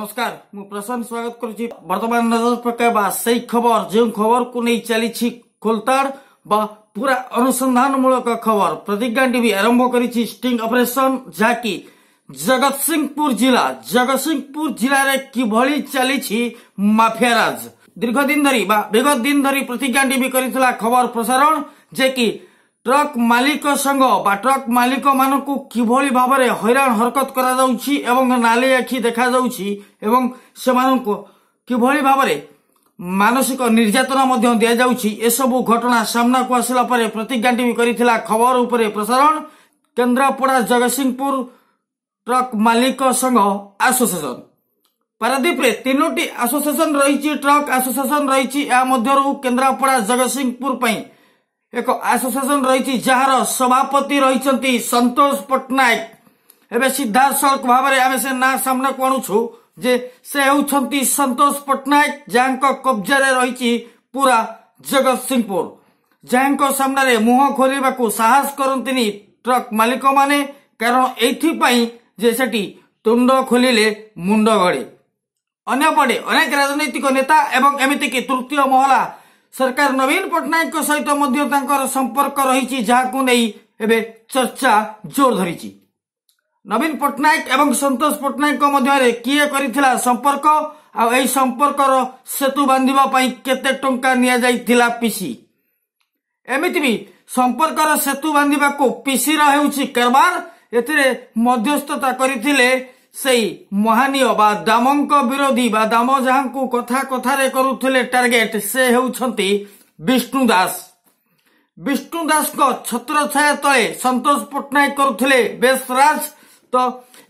नमस्कार मु प्रशांत स्वागत करुच्ची वर्तमान नजर पकाइबा सही खबर जो खबर को नहीं चली खोलताड़ बा पूरा अनुसंधान मूलक खबर प्रतिज्ञा टीवी आरंभ करिछि स्टिंग ऑपरेशन जाकी जगतसिंहपुर जिला रे किभली चली माफियाराज दीर्घ दिन धरी बा विगत दिन धरी प्रतिज्ञा टीवी करितला खबर प्रसारण जे कि ट्रक मालिक संघ बा ट्रक मालिक मानकु किभली भाबरे हैरान हरकत करा जाउछि एवं नाली आखि देखा जाउछि एवं सेमानकु किभली भाबरे मानसिक निर्यातना मध्य दिया जाउछि एसबु घटना सामना को आसिला परे प्रतिज्ञा टीवी करितला खबर उपरे प्रसारण केन्द्रापड़ा जगतसिंहपुर ट्रक मालिक संघ एसोसिएशन पारादीप रे तीनोटी एसोसिएशन रही ट्रक एसोसिएशन रही या मध्यरु केन्द्रापड़ा जगतसिंहपुर पई एक एसोसिएशन रही जार सभापति रही संतोष पट्टनायक एवं सीधासख भाव में से ना सामना को आणुछु जे से होउछंती संतोष पट्टनायक जहां कब्जा रही पूरा जगतसिंहपुर जहां सामने मुह खोलिबाकू साहस करंतिनी ट्रक मालिक माने कारण एथि जे सेठी तुंड खोलिले मुंड गड़े अन्यपटे अनेक राजनैतिक नेता एवं एमिति की तृतीय महला सरकार नवीन पट्टनायक सहित संपर्क रही जहां नहीं एबे चर्चा जोर धरी नवीन पट्टनायक एवं संतोष पट्टनायक मध्य किए करिथिला संपर्क आ संपर्कर सेतु बांधिबा पई केते टंका निया जाइथिला पीसी एमिति भी संपर्कर सेतु बांधिबा को पीसी रा हेउची कारबार एथिरे मध्यस्थता करिथिले सेई महानीय बा दामंक विरोधी बा दाम जहां को कथा कथारे करुथिले टार्गेट से हेउछंती विष्णु दास को छत्र छाया तले संतोष पट्टनायक करुथिले बेसराज तो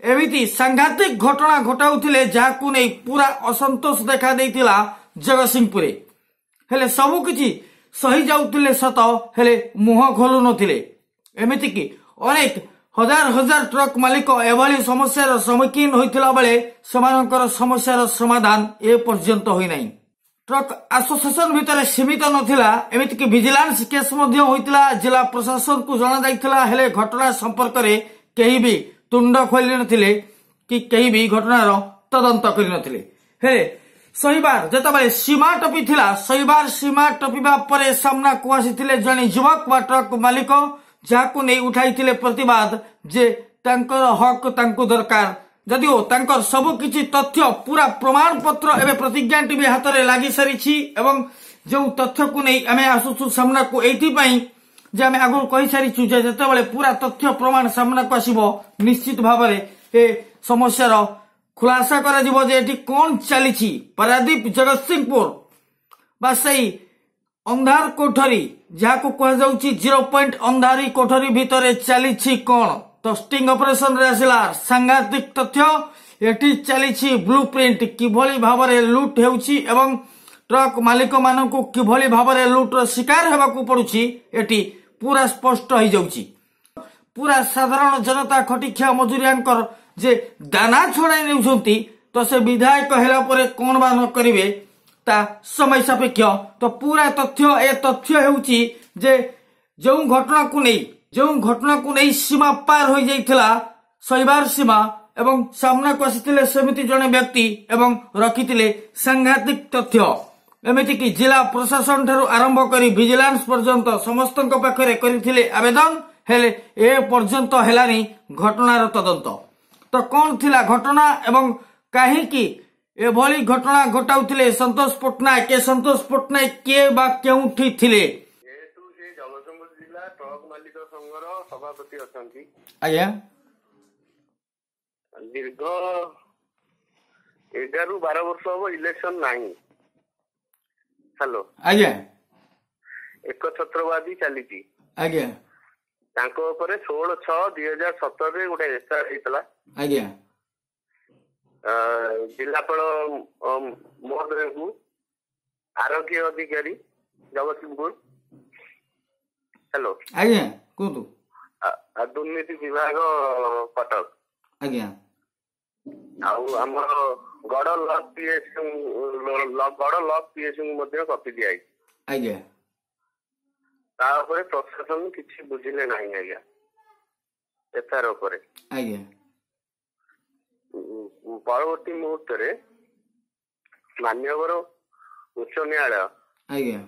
एमिति सांघातिक घटना घटाउथिले जाहाकू नै पूरा असंतोष देखा देइथिला जगतसिंहपुरे हेले सबु किछि सही जाउथिले सत हेले मुह खोलु नथिले एमिति कि अनेक हजार हजार ट्रक मालिक एभली समस्यार सम्मुखीन होइथिला बेले समानकर समस्यार समाधान ए पर्यंत होई नाही ट्रक एसोसिएशन भितर सीमित नथिला एमिति कि विजिलेंस केस मध्य होइथिला जिला प्रशासन को जणा जाइथिला हेले घटना संपर्क रे केही भी तुंड खोली नथिले कि केही भी घटनार तदंत करि नथिले हेले सहीबार जतबेले सीमा टपिथिला सहीबार सीमा टपिबा परे सामना को आसिथिले जणे युवक बा ट्रक मालिक जहां नहीं उठाई प्रतिवाद जे तांकर हक तांको दरकार जदिओ तांकर सब किछि तथ्य पूरा प्रमाण पत्र एवं प्रतिज्ञा टीवी हाथ में लगी सारी एवं जो तथ्य को नहीं आम आसुछु सामना को एथिपाई जे आम आगु कहि सारिछु जे जतबेले पूरा तथ्य प्रमाण सामना को आसीबो निश्चित भाव में ए समस्यार खुलासा करा जिवो जे एठी कोन चली पारादीप जगतसिंहपुर बा सही अंधार कोठरी जहाँ को कह जाउची 0 पॉइंट अंधारी कोठरी भितर चली कौन तो स्टिंग ऑपरेशन रे आसिला सांघातिक तथ्य एटी चली ब्लूप्रिंट किभली भाव में लुट हेउची एवं ट्रक मालिक मानकु किभली भाव में लुटर शिकार हेबाकू पड़ुची एटी पूरा स्पष्ट हो जाउची पूरा साधारण जनता खटिखिया मजूरियांकर जे दाना छड़ाई नेउछंती तो से विधायक हेला परे कोन बा न करिवे ता समय सापेक्ष तो पूरा तथ्य हेउची जे जो घटना को नहीं सीमा पार हो जाइथिला सहीबार सीमा एवं सामना को आसिथिले सेमिति जने व्यक्ति एवं रखिथिले सांघातिक तथ्य एमिति कि जिला प्रशासन ठारू आरंभ करी विजिलेंस पर्यंत समस्तक पाखरे करिथिले आवेदन हेले ए पर्यंत हेलानी घटनार तदंत तो कौन थिला घटना एवं काहे की एभली घटना घटाउथिले संतोष पट्टनायक के बा केउठी थिले जेतु से जगतसिंहपुर जिला ट्रक मालिक संघर सभापति अछंती आज्ञा दीर्घ 11-12 वर्ष हम इलेक्शन नाही हेलो आज्ञा एक छत्रवादी चली आज्ञा तांको ऊपर 16/6/2017 रे गोटे एफआईआर हेतला आज्ञा जिलापाल महोदय को आरोग्य अधिकारी जगतसिंहपुर हेलो आज्ञा कहतु दुर्नीति विभाग कटक आज्ञा आमर गड़ लक पीएससी मध्य कपी दिखाई आज्ञा प्रशासन किसी बुझिले नहीं आज्ञा एफआईआर उपरे आज्ञा ପରବର୍ତ୍ତୀ ମୁହୂର୍ତ୍ତରେ ମାନ୍ୟବର ଉଚ୍ଚ ନ୍ୟାୟାଳୟ ଆଜ୍ଞା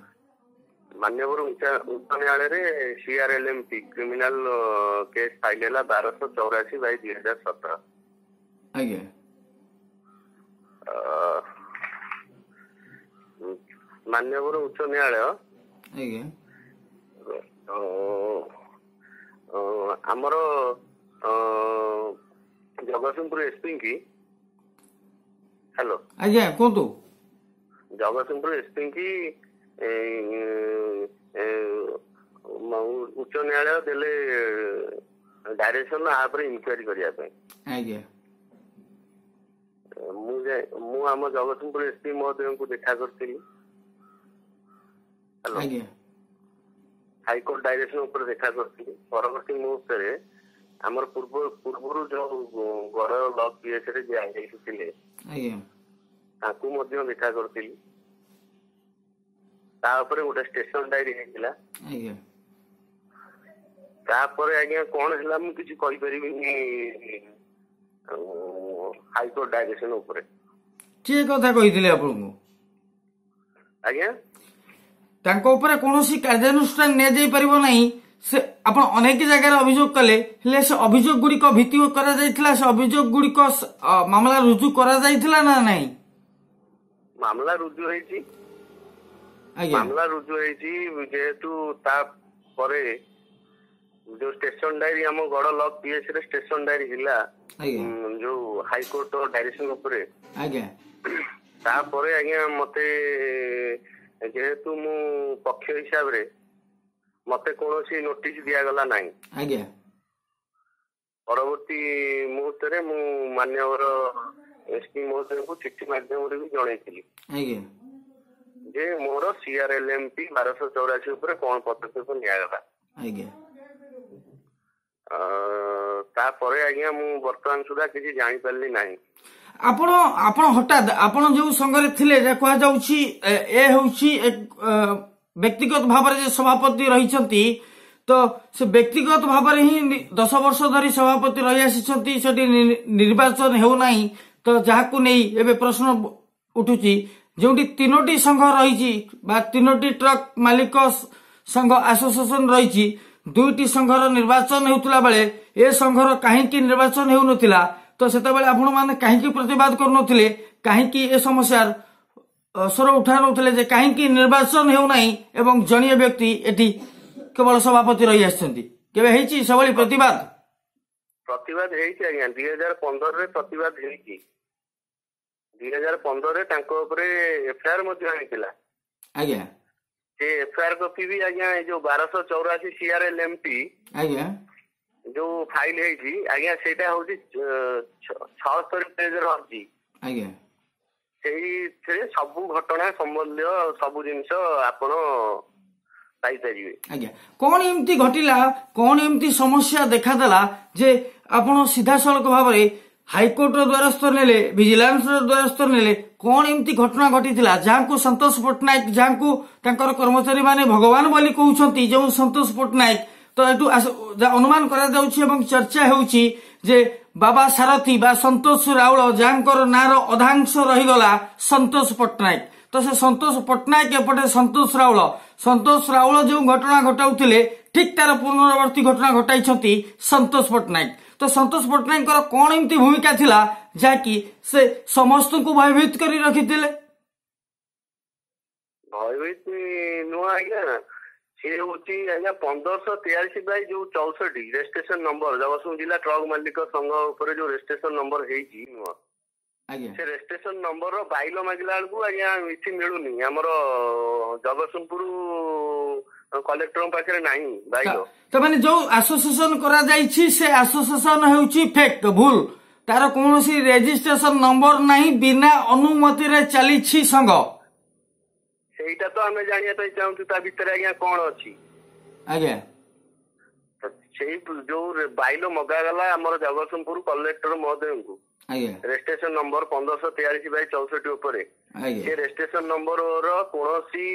ମାନ୍ୟବର ଉଚ୍ଚ ନ୍ୟାୟାଳୟରେ CRLMP କ୍ରିମିନାଲ କେସ୍ ଫାଇଲ ହେଲା 1284/2017। ଆଜ୍ଞା ମାନ୍ୟବର ଉଚ୍ଚ ନ୍ୟାୟାଳୟ ଆଜ୍ଞା ଆମର ଜଗତସିଂହପୁର ଏସପି କି ହ୍ୟାଲୋ ଆଜ୍ଞା କୁହନ୍ତୁ। ଜଗତସିଂହପୁର ଏସପି କି ଉଚ୍ଚ ନ୍ୟାୟାଳୟ ଦେଲେ ଡାଇରେକ୍ସନ ଆ ଉପରେ ଇନକ୍ୱାରି କରିବା ପାଇଁ। ଆଜ୍ଞା ମୁଁ ଆମ ଜଗତସିଂହପୁର ଏସପି ମହୋଦୟଙ୍କୁ ଦେଖା କରିଥିଲି। ହ୍ୟାଲୋ ଆଜ୍ଞା ହାଇକୋର୍ଟ ଡାଇରେକ୍ସନ ଉପରେ ଦେଖା କରିଥିଲି। ପରବର୍ତ୍ତୀ ମୁହୂର୍ତ୍ତରେ ଆମର ପୂର୍ବରୁ ଯୋଉ ଗଡ଼ ବ୍ଲକ PS ରେ ଯାଇଥିଲେ ଆଜ୍ଞା ତାଙ୍କୁ ମଧ୍ୟ ଦେଖା କରିଥିଲି। ତା ଉପରେ ଗୋଟେ ଷ୍ଟେସନ ଡାଏରୀ ହେଇଥିଲା। ଆଜ୍ଞା ତାପରେ ଆଜ୍ଞା କଣ ହେଲା ମୁଁ କିଛି କହିପାରିବିନି ହାଇକୋର୍ଟ ଡାଇରେକ୍ସନ ଉପରେ। କିଏ କଥା କହିଥିଲେ ଆପଣଙ୍କୁ? ଆଜ୍ଞା ତାଙ୍କ ଉପରେ କୌଣସି କାର୍ଯ୍ୟାନୁଷ୍ଠାନ ନିଆଯାଇ ପାରିବ ନାହିଁ। ସେ ଆପଣ ଅନେକ ଜାଗାରେ ଅଭିଯୋଗ କଲେ, ହେଲେ ସେ ଅଭିଯୋଗ ଗୁଡିକ ଭିତ୍ତି କରାଯାଇଥିଲା, ସେ ଅଭିଯୋଗ ଗୁଡିକ ମାମଲା ରୁଜୁ କରାଯାଇଥିଲା ନା ନାହିଁ? ମାମଲା ରୁଜୁ ହେଇଛି। ଆଜ୍ଞା ମାମଲା ରୁଜୁ ହେଇଛି ଯେହେତୁ ତାପରେ ଯୋଉ ଷ୍ଟେସନ ଡାଏରୀ ଆମ ଗଡ଼ ବ୍ଲକ PS ରେ ଷ୍ଟେସନ ଡାଏରୀ ହେଲା ଆଜ୍ଞା ଯୋଉ ହାଇକୋର୍ଟ ଡାଇରେକ୍ସନ ଉପରେ। ଆଜ୍ଞା ତାପରେ ଆଜ୍ଞା ମତେ ଯେହେତୁ ମୁଁ ପକ୍ଷ ହିସାବରେ ମତେ କୌଣସି ନୋଟିସ ଦିଆଗଲା ନାହିଁ। ଆଜ୍ଞା ପରବର୍ତ୍ତୀ ମୁହୂର୍ତ୍ତରେ ମୁଁ ମାନ୍ୟବର ଏସପି ମହୋଦୟଙ୍କୁ ଚିଠି ମାଧ୍ୟମରେ ବି ଜଣେଇଥିଲି ଆଜ୍ଞା ଯେ ମୋର CRLMP 1284 ଉପରେ କଣ ପଦକ୍ଷେପ ନିଆଗଲା। ଆଜ୍ଞା ତାପରେ ଆଜ୍ଞା ମୁଁ ବର୍ତ୍ତମାନ ସୁଦ୍ଧା କିଛି ଜାଣିପାରିଲି ନାହିଁ। ଆପଣ ହଠାତ୍ ଆପଣ ଯୋଉ ସଂଘରେ ଥିଲେ କୁହାଯାଉଛି ଏ ହେଉଛି ବ୍ୟକ୍ତିଗତ ଭାବରେ ଯେ ସଭାପତି ରହିଛନ୍ତି, ତ ସେ ବ୍ୟକ୍ତିଗତ ଭାବରେ ହିଁ 10 ବର୍ଷ ଧରି ସଭାପତି ରହି ଆସିଛନ୍ତି, ସେଠି ନିର୍ବାଚନ ହେଉନାହିଁ। ତ ଯାହାକୁ ନେଇ ଏବେ ପ୍ରଶ୍ନ ଉଠୁଛି, ଯେଉଁଠି 3ଟି ସଂଘ ରହିଛି ବା 3ଟି ଟ୍ରକ୍ ମାଲିକ ସଂଘ ଆସୋସିଏସନ ରହିଛି, 2ଟି ସଂଘର ନିର୍ବାଚନ ହେଉଥିଲା ବେଳେ ଏ ସଂଘର କାହିଁକି ନିର୍ବାଚନ ହେଉନଥିଲା? ତ ସେତେବେଳେ ଆପଣ ମାନେ କାହିଁକି ପ୍ରତିବାଦ କରୁନଥିଲେ? କାହିଁକି ଏ ସମସ୍ୟାର ସ୍ୱର ଉଠାଉନଥିଲେ ଯେ କାହିଁକି ନିର୍ବାଚନ ହେଉନାହିଁ ଏବଂ ଜଣୀୟ ବ୍ୟକ୍ତି ଏଠି କେବଳ ସଭାପତି ରହି ଆସିଛନ୍ତି? କେବେ ହେଇଛି ସେଭଳି ପ୍ରତିବାଦ? ପ୍ରତିବାଦ ହେଇଛି ଆଜ୍ଞା 2015ରେ ପ୍ରତିବାଦ ହେଇଛି। 2015ରେ ତାଙ୍କ ଉପରେ FIR ମଧ୍ୟ ହେଇଥିଲା। ଆଜ୍ଞା ସେ FIR କପି ବି ଆଜ୍ଞା ଏ ଯୋଉ 1284 CRLMP ଆଜ୍ଞା ଯୋଉ ଫାଇଲ ହେଇଛି ଆଜ୍ଞା ସେଇଟା ହଉଛି 76 ପେଜର ଅଛି। ଆଜ୍ଞା ସେଇଥିରେ ସବୁ ଘଟଣା ସମ୍ବନ୍ଧୀୟ ସବୁ ଜିନିଷ ଆପଣ ପାଇପାରିବେ। ଆଜ୍ଞା କଣ ଏମିତି ଘଟିଲା, କଣ ଏମିତି ସମସ୍ୟା ଦେଖାଦେଲା ଯେ ଆପଣ ସିଧାସଳଖ ଭାବରେ ହାଇକୋର୍ଟର ଦ୍ୱାରସ୍ଥ ନେଲେ, ଭିଜିଲାନ୍ସର ଦ୍ୱାରସ୍ଥ ନେଲେ? କଣ ଏମିତି ଘଟଣା ଘଟିଥିଲା ଯାହାକୁ ସନ୍ତୋଷ ପଟ୍ଟନାୟକ, ଯାହାକୁ ତାଙ୍କର କର୍ମଚାରୀ ମାନେ ଭଗବାନ ବୋଲି କହୁଛନ୍ତି, ଯେଉଁ ସନ୍ତୋଷ ପଟ୍ଟନାୟକ, ତ ଏଠୁ ଅନୁମାନ କରାଯାଉଛି ଏବଂ ଚର୍ଚ୍ଚା ହେଉଛି ଯେ ବାବା ସାରଥୀ ବା ସନ୍ତୋଷ ରାଉଳ, ଯାହାଙ୍କର ନାଁର ଅଧାଂଶ ରହିଗଲା ସନ୍ତୋଷ ପଟ୍ଟନାୟକ। ତ ସେ ସନ୍ତୋଷ ପଟ୍ଟନାୟକ ଏପଟେ ସନ୍ତୋଷ ରାଉଳ ଯେଉଁ ଘଟଣା ଘଟାଉଥିଲେ, ଠିକ ତାର ପୁନରାବର୍ତ୍ତୀ ଘଟଣା ଘଟାଇଛନ୍ତି ସନ୍ତୋଷ ପଟ୍ଟନାୟକ। ତ ସନ୍ତୋଷ ପଟ୍ଟନାୟକଙ୍କର କଣ ଏମିତି ଭୂମିକା ଥିଲା ଯାହାକି ସେ ସମସ୍ତଙ୍କୁ ଭୟଭୀତ କରି ରଖିଥିଲେ? ଭୟଭୀତ ନୁହଁ ଆଜ୍ଞା, ସେ ହଉଛି ଆଜ୍ଞା 1583/64 ରେଜିଷ୍ଟ୍ରେସନ ନମ୍ବର ଜଗତସିଂହପୁର ଜିଲ୍ଲା ଟ୍ରକ୍ ମାଲିକ ସଂଘ ଉପରେ ଯୋଉ ରେଜିଷ୍ଟ୍ରେସନ ନମ୍ବର ହେଇଛି ନୁହଁ, ସେ ରେଜିଷ୍ଟ୍ରେସନ ନମ୍ବର ବାଇଲ ମାଗିଲା ବେଳକୁ ଆଜ୍ଞା କିଛି ମିଳୁନି। ଆମର ଜଗତସିଂହପୁର କଲେକ୍ଟରଙ୍କ ପାଖରେ ନାହିଁ ବାଇଲ। ତାମାନେ ଯୋଉ ଆସୋସିଏସନ କରାଯାଇଛି ସେ ଆସୋସିଏସନ ହେଉଛି ଫେକ୍, ଭୁଲ, ତାର କୌଣସି ରେଜିଷ୍ଟ୍ରେସନ ନମ୍ବର ନାହିଁ, ବିନା ଅନୁମତିରେ ଚାଲିଛି ସଂଘ। ସେଇଟା ତ ଆମେ ଜାଣିବା ପାଇଁ ଚାହୁଁଛୁ ତା ଭିତରେ ଆଜ୍ଞା କଣ ଅଛି। ଆଜ୍ଞା ସେଇ ଯୋଉ ବାଇଲ ମଗାଗଲା ଆମର ଜଗତସିଂହପୁର କଲେକ୍ଟର ମହୋଦୟଙ୍କୁ ରେଜିଷ୍ଟ୍ରେସନ ନମ୍ବର 1583/64 ଉପରେ, ସେ ରେଜିଷ୍ଟ୍ରେସନ ନମ୍ବର କୌଣସି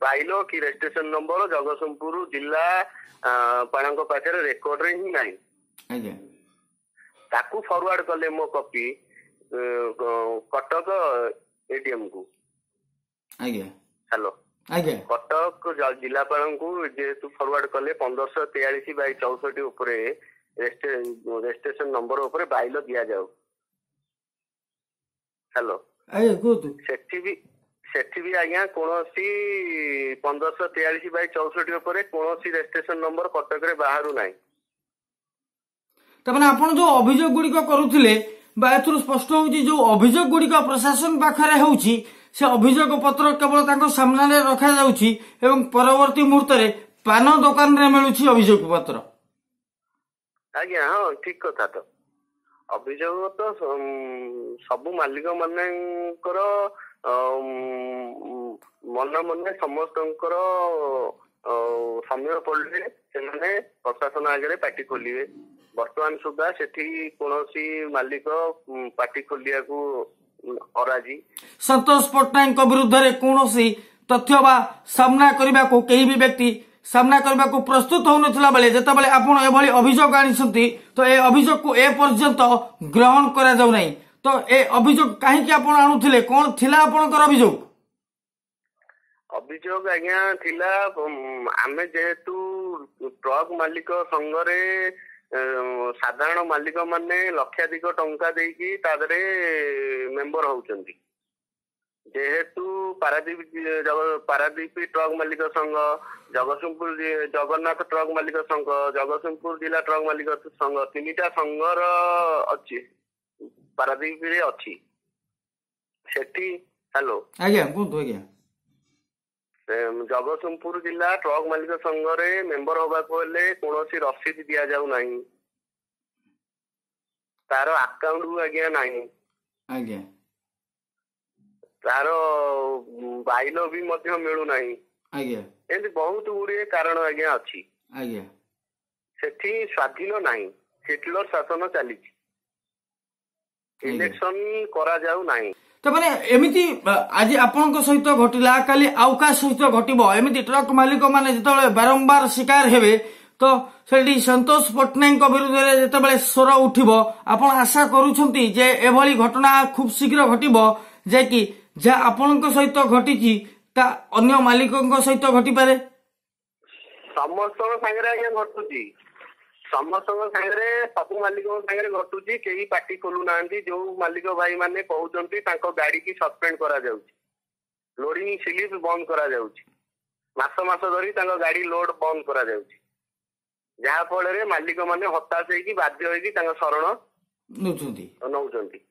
ବାଇଲ କି ରେଜିଷ୍ଟ୍ରେସନ ନମ୍ବର ଜଗତସିଂହପୁର ଜିଲ୍ଲା ପାଳଙ୍କ ପାଖରେ ରେକର୍ଡରେ ହିଁ ନାହିଁ। ताकू फॉरवर्ड कले मो कॉपी कटक एडीएम को आज्ञा हेलो आज्ञा कटक जिलापाल को जेहेतु फॉरवर्ड कले 1543/64 उपरे रजिस्ट्रेशन नंबर उपरे बाइल दिया जाऊ हेलो आज्ञा कहतु सेठी भी आज्ञा कोनोसी 1543/64 उपरे कोनोसी रजिस्ट्रेशन नंबर कटक रे बाहरु नाही तमाने आपण जो अभियोग गुड़िक करुथिले बा एथुर स्पष्ट होउची जो अभियोग गुड़िक प्रशासन पाखरे होउची से अभियोग पत्र केवल तांको सामने रखा जाउची एवं परवर्ती मुहूर्त रे पान दुकान रे मिलुची अभियोग पत्र आज्ञा हाँ ठीक कथा तो अभियोग तो सबु मालिक मानकर मन मन समस्त समय पड़े से प्रशासन आगे पार्टी खोलिए वर्तमान सुधा सेठी कोनोसी मालिक पार्टी खोलिया को अराजी संतोष पट्टनायक विरुद्ध रे कोनोसी तथ्य बा सामना करबा को केही भी व्यक्ति सामना करबा को प्रस्तुत होनथिला बेले जता बेले आपण एभली अभियोग आनिसंती तो ए अभियोग को ए पर्यंत ग्रहण करा जाउ नै तो ए अभियोग काहे कि आपण आनुथिले कोन थिला आपणकर अभियोग अभियोग आज्ञा थिला आमे जेहेतु ट्रक मालिक संगरे साधारण मालिक माने लक्षाधिक टंका देकी तादरे मेंबर होउचंती जेहेतु पारादीप ट्रक मालिक संघ जगतसिंहपुर जगन्नाथ ट्रक मालिक संघ जगतसिंहपुर जिला ट्रक मालिक संघ तीनिटा संघर अछि पारादीप रे अछि सेठी हेलो आज्ञा कोन आज्ञा जगतसिंहपुर जिला ट्रक मालिक संघरे मेंबर होबा को हेले कोनोसी रसीद दिया जाउ नाही तार अकाउंट आज्ञा नाही आज्ञा तार बाइलो भी मध्य मिलू नाही आज्ञा एंती बहुत गुड़िए कारण आज्ञा अछि आज्ञा सेठी स्वाधीन नाही हिटलर शासन चली इलेक्शन करा जाउ नाही तो माने एमिति आज आपनक सहित घटिला काली आउका सहित घटिबो एमिति ट्रक मालिक माने जतबेले बारंबार शिकार हेबे तो सेठी संतोष पट्टनायक विरुद्ध रे जतबेले स्वर उठिबो आपण आशा करूछंती जे एभली घटना खूब शीघ्र घटिबो जे कि जा आपनक सहित घटिची ता अन्य मालिकक सहित घटी पारे समस्त संगे आज्ञा घटुची समस्त संगे सब मालिक संगे घटुची केही पार्टी खोलु नांती जो मालिक भाई माने कहउचंती तांको गाड़ी की सस्पेंड करा जाउची लोडिंग स्लिप बंद करा जाउची मास मास धरी तांको गाड़ी लोड बंद करा जाउची जहा फल रे मालिक माने हताश हेकी बाध्य हेकी तांको शरण नउचंती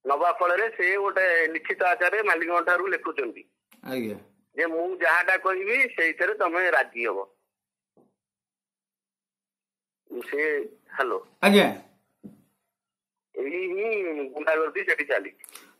नवा फल रे से गोटे लिखित आचार मालिक ठारू लिखुचंती आज्ञा जे मु जहाटा कहबी सेइथरे तमे राजी हबो से हेलो आज्ञा एही गुंडागर्दी सेठी चली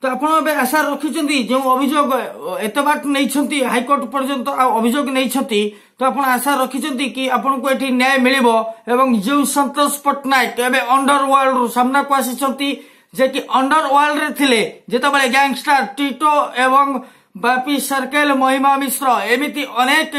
तो आपण बे आशा रखिचंती जो अभियोग एते बाट नै छंती हाई कोर्ट पर्यंत अभियोग नै छंती तो आपण आशा रखिचंती कि आपण को एठी न्याय मिलिबो एवं जो संतोष पट्टनायक एबे अंडरवर्ल्ड रो सामना को आसीचंती जे कि अंडरवर्ल्ड रे थिले जेता बेले गैंगस्टर टीटो एवं बापी सर्कल महिमा मिश्र एमिति अनेक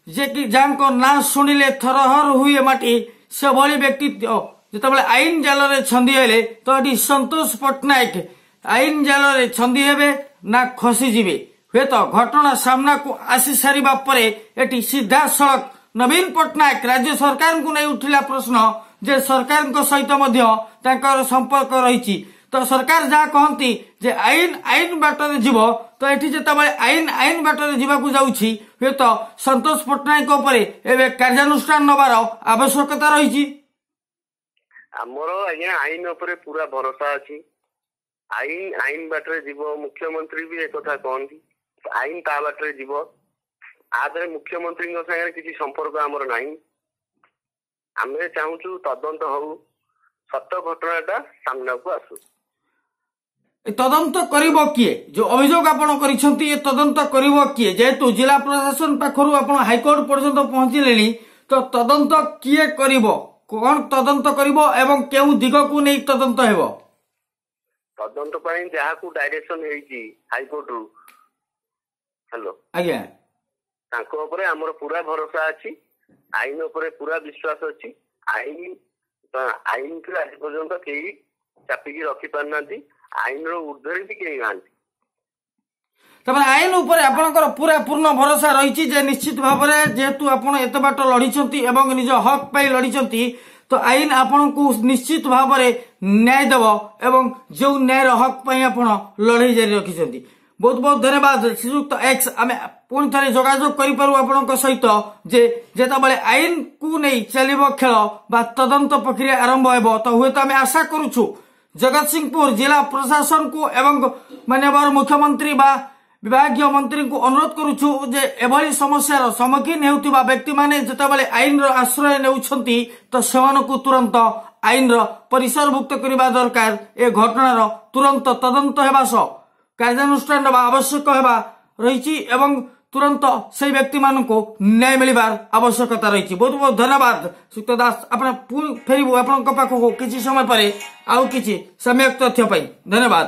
जे कि जानको ना सुनिले थरहर हुए माटी से भली व्यक्तित्व जेतबेले आईन जाल रे छंदी हेले तो एठी संतोष पट्टनायक आईन जाल रे छंदी हेबे ना खसी जिबे हे तो घटना सामना को आसी सारिबा परे एठी सीधा सड़क नवीन पट्टनायक राज्य सरकार को नै उठिला प्रश्न जे सरकार को सहित मध्य तांकर संपर्क रहिछि तो सरकार जहा कहती जे आईन आईन बाटरे जीवो तो एठी जेतबेले आईन बाटरे जीवाकू जाउछि हे तो संतोष पट्टनायक उपरे एबे कार्यानुष्ठान नबार आवश्यकता रहिछि हमरो आज्ञा आईन उपरे पूरा भरोसा अछि आईन बाटरे जीवो मुख्यमंत्री भी एक कथा कहंती आईन ता बाटरे जीवो आदरे मुख्यमंत्री संगे किसी संपर्क हमर नाही आमे चाहूछु तदंत हो सत्य घटनाटा सामना को आसु तदंत करिबो किए जो अभियोग आपण करिसंती ए तदंत करिबो किए जेतु जिला प्रशासन पाखरु आपण हाई कोर्ट पर्यंत पहुंचिलेनी तो तदंत किए करिबो कोन तदंत करिबो एवं केउ दिग को नै तदंत हेबो तदंत पई जहा को डायरेक्शन हेची हाई कोर्ट रु हेलो आज्ञा तांको ऊपर हमर पूरा भरोसा अछि आईन ऊपर पूरा विश्वास अछि आईन के आज पर्यंत केही ଚାପିକି ରଖିପାରୁନାହାନ୍ତି। ଆଇନର ଉର୍ଦ୍ଧ୍ୱରେ ବି କେହି ନାହାନ୍ତି। ତାମାନେ ଆଇନ ଉପରେ ଆପଣଙ୍କର ପୁରା ପୂର୍ଣ୍ଣ ଭରସା ରହିଛି ଯେ ନିଶ୍ଚିତ ଭାବରେ ଯେହେତୁ ଆପଣ ଏତେ ବାଟ ଲଢିଛନ୍ତି ଏବଂ ନିଜ ହକ୍ ପାଇଁ ଲଢିଛନ୍ତି ତ ଆଇନ ଆପଣଙ୍କୁ ନିଶ୍ଚିତ ଭାବରେ ନ୍ୟାୟ ଦେବ ଏବଂ ଯେଉଁ ନ୍ୟାୟର ହକ୍ ପାଇଁ ଆପଣ ଲଢେଇ ଜାରି ରଖିଛନ୍ତି। ବହୁତ ବହୁତ ଧନ୍ୟବାଦ ଶ୍ରୀଯୁକ୍ତ ଏକ୍ସ। ଆମେ ପୁଣି ଥରେ ଯୋଗାଯୋଗ କରିପାରୁ ଆପଣଙ୍କ ସହିତ ଯେ ଯେତେବେଳେ ଆଇନକୁ ନେଇ ଚାଲିବ ଖେଳ ବା ତଦନ୍ତ ପ୍ରକ୍ରିୟା ଆରମ୍ଭ ହେବ ତ ହୁଏତ ଆମେ ଆଶା କରୁଛୁ ଜଗତସିଂହପୁର ଜିଲ୍ଲା ପ୍ରଶାସନକୁ ଏବଂ ମାନ୍ୟବର ମୁଖ୍ୟମନ୍ତ୍ରୀ ବା विभागीय मंत्री को अनुरोध करुछु जे एभली समस्यार सम्मुखीन हेउथिबा व्यक्ति माने जेतेबेले आईन आश्रय नेउछंती तो सेमानकु तुरंत आईन परिसरभुक्त करबा दरकार। ए घटनार तुरंत तदंत हेबा सह कार्यानुष्ठान आवश्यक हेबा रहिछि एवं तुरंत से व्यक्ति मानक न्याय मिलबार आवश्यकता रही। बहुत बहुत धन्यवाद सुक्त दास। आपण फेरबू आपण पाखक किसी समय पर आउ किसी सम्यक तथ्य पाई धन्यवाद।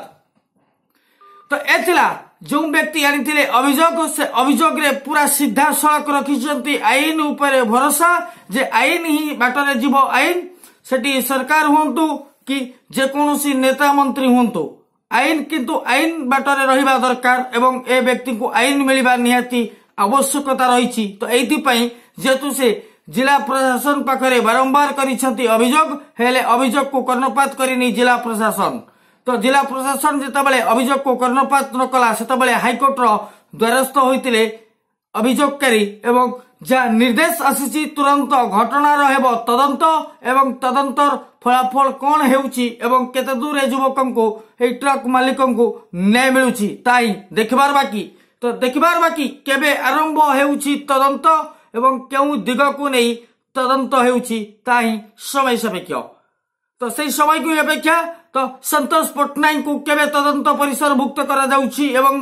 तो एथिला जो व्यक्ति आनी अभियोग से अभियोग रे पूरा सीधा सड़क रखी आईन उपरे भरोसा जे आईन ही बाटरे जीव। आईन सेठी सरकार हुंतु कि जेकोसी नेता मंत्री हुंतु आईन किंतु आईन बाटरे रहिबा दरकार एवं ए व्यक्ति को आईन मिलवा निहाती आवश्यकता रही। तो एइथिपई जेतु से जिला प्रशासन पाखरे बारंबार करिसेंती अभियोग हेले अभियोग को कर्णपात करिनी जिला प्रशासन। तो जिला प्रशासन जितेबाला अभियोग को कर्णपात न कला सेतेबाला हाईकोर्ट द्वारस्थ होइतिले अभियोगकारी एवं जहाँ निर्देश आसी तुरंत घटनार हेब तदंत एवं तदंतर फलाफल कौन हेउची एवं केते दूर युवकों को ट्रक मालिकों को न्याय मिलुची ताई देखबार बाकी। तो देखबार बाकी केबे आरंभ हेउची तदंत एवं केउ दिग को नहीं तदंत हेउची ताई समय सापेक्ष। तो से समय को अपेक्षा तो संतोष पट्टनायक को केबे तदंत परिसर भुक्त करा जाउची एवं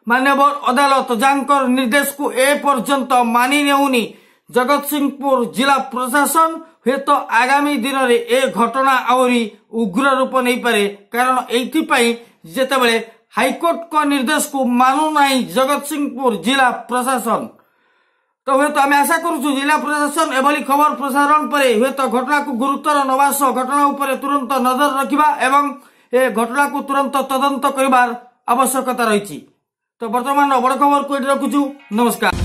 मान्यवर अदालत जांकर निर्देश को ए पर्यंत मानि नेउनी जगतसिंहपुर जिला प्रशासन हे तो आगामी दिन रे ए घटना आउरी उग्र रूप नहीं पारे। कारण एइथिपई जेतेबेले हाईकोर्ट को निर्देश को मानु नाही जगतसिंहपुर जिला प्रशासन। तो हे तो आम आशा करूँ जिला प्रशासन एभली खबर प्रसारण पर हे तो घटना को गुरुतर नवा सह घटना उपर तुरंत नजर रखिबा एवं ए घटना को तुरंत तदंत करिबार आवश्यकता रही। तो वर्तमान बड़ खबर को रखुछु। नमस्कार।